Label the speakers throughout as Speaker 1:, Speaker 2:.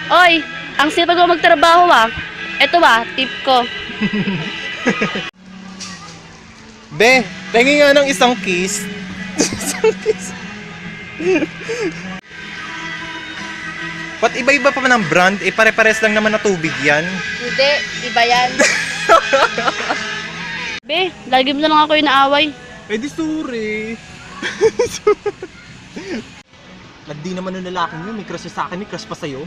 Speaker 1: Oy, ang sipag mo magtrabaho ah. Eto ba, tip ko.
Speaker 2: Be, pengi nga ng isang kiss. Isang kiss. Ba't iba-iba pa man ang brand? Eh, pare-pares lang naman na tubig yan.
Speaker 1: Hindi, iba yan. Be, lagi mo na lang ako inaaway.
Speaker 2: Eh di sorry. Lagdi naman ng lalaking yun. May crush siya sa akin, may crush pa sa'yo.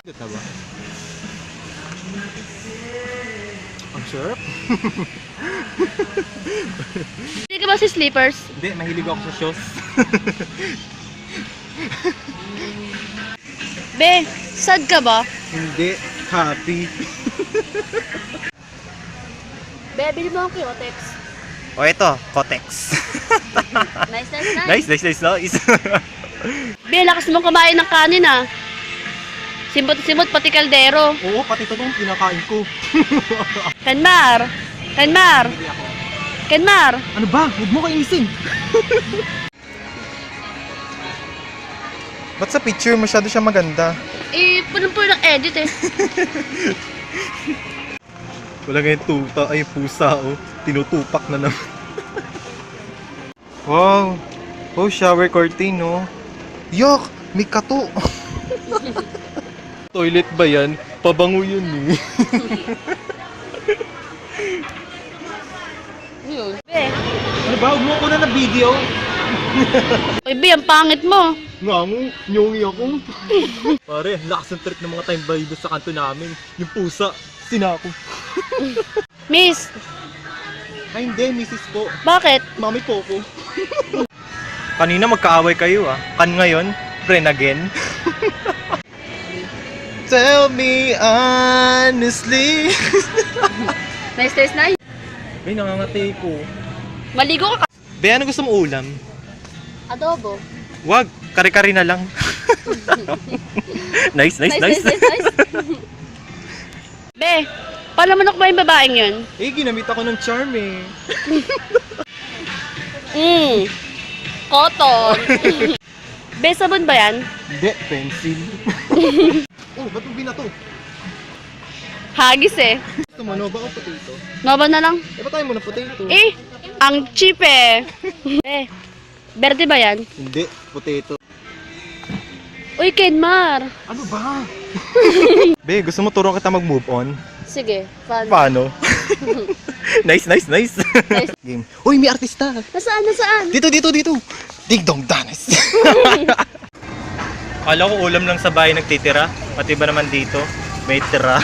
Speaker 2: Ganda ba? Ang sarap.
Speaker 1: Hindi ka ba si Sleepers?
Speaker 2: Hindi, mahilig ako sa shows.
Speaker 1: Be, sad ka ba?
Speaker 2: Hindi, happy.
Speaker 1: Be, bili mo ang Kyotex.
Speaker 2: O ito, Kotex.
Speaker 1: Nice, nice, nice.
Speaker 2: Nice.
Speaker 1: Be, lakas mong kumain ng kanin ah. Simot-simot pati kaldero.
Speaker 2: Oo, pati ito itong kinakain ko.
Speaker 1: Kenmar! Kenmar! Kenmar!
Speaker 2: Ano ba? Huwag mo kainisin. Ba't sa picture masyado siya maganda?
Speaker 1: Eh, punong-puno ng edit eh.
Speaker 2: Wala ngayon tuta, ay pusa oh. Tinutupak na naman. Wow! Oh, shower curtain oh. Yuck! May kato! Toilet ba yan? Pabango yun eh.
Speaker 1: Yun. Be,
Speaker 2: Ano ba? Huwag mo ko na video.
Speaker 1: oy Be, ang pangit mo.
Speaker 2: Nga mo, nyongi ako. Pare, lakas ng trip ng mga time by sa kanto namin. Yung pusa, sinako.
Speaker 1: Miss,
Speaker 2: Ay hindi, misis po.
Speaker 1: bakit?
Speaker 2: Mami po ko. Kanina magkaaway kayo ah. Kan ngayon, friend again. Tell me honestly.
Speaker 1: Nice, nice, nice.
Speaker 2: Ay, nangangati ko.
Speaker 1: Maligo ka.
Speaker 2: Be, ano gusto mo ulam?
Speaker 1: Adobo.
Speaker 2: Wag, kare-kare na lang. Nice.
Speaker 1: Nice. Be, paano mo nakuha yung babaeng yun?
Speaker 2: Eh, ginamit ako ng charm eh.
Speaker 1: Cotton. Be, sabon ba yan?
Speaker 2: Hindi, pencil. Oh, ba't mo binato?
Speaker 1: Hagis eh.
Speaker 2: Gusto mo, nova o potato?
Speaker 1: Nova na lang.
Speaker 2: Eh, ba't tayo mo ng potato?
Speaker 1: Eh, ang cheap eh. Eh, berde ba yan?
Speaker 2: Hindi, potato.
Speaker 1: Uy, Kenmar.
Speaker 2: Ano ba? Be, gusto mo turuan kita mag-move on?
Speaker 1: Sige, fun.
Speaker 2: Paano? Nice.
Speaker 1: Nice.
Speaker 2: Game. Uy, may artista!
Speaker 1: Nasaan?
Speaker 2: Dito! Ding dong danes! Kala ko ulam lang sa bahay nagtitira. Pati ba naman dito? May tira.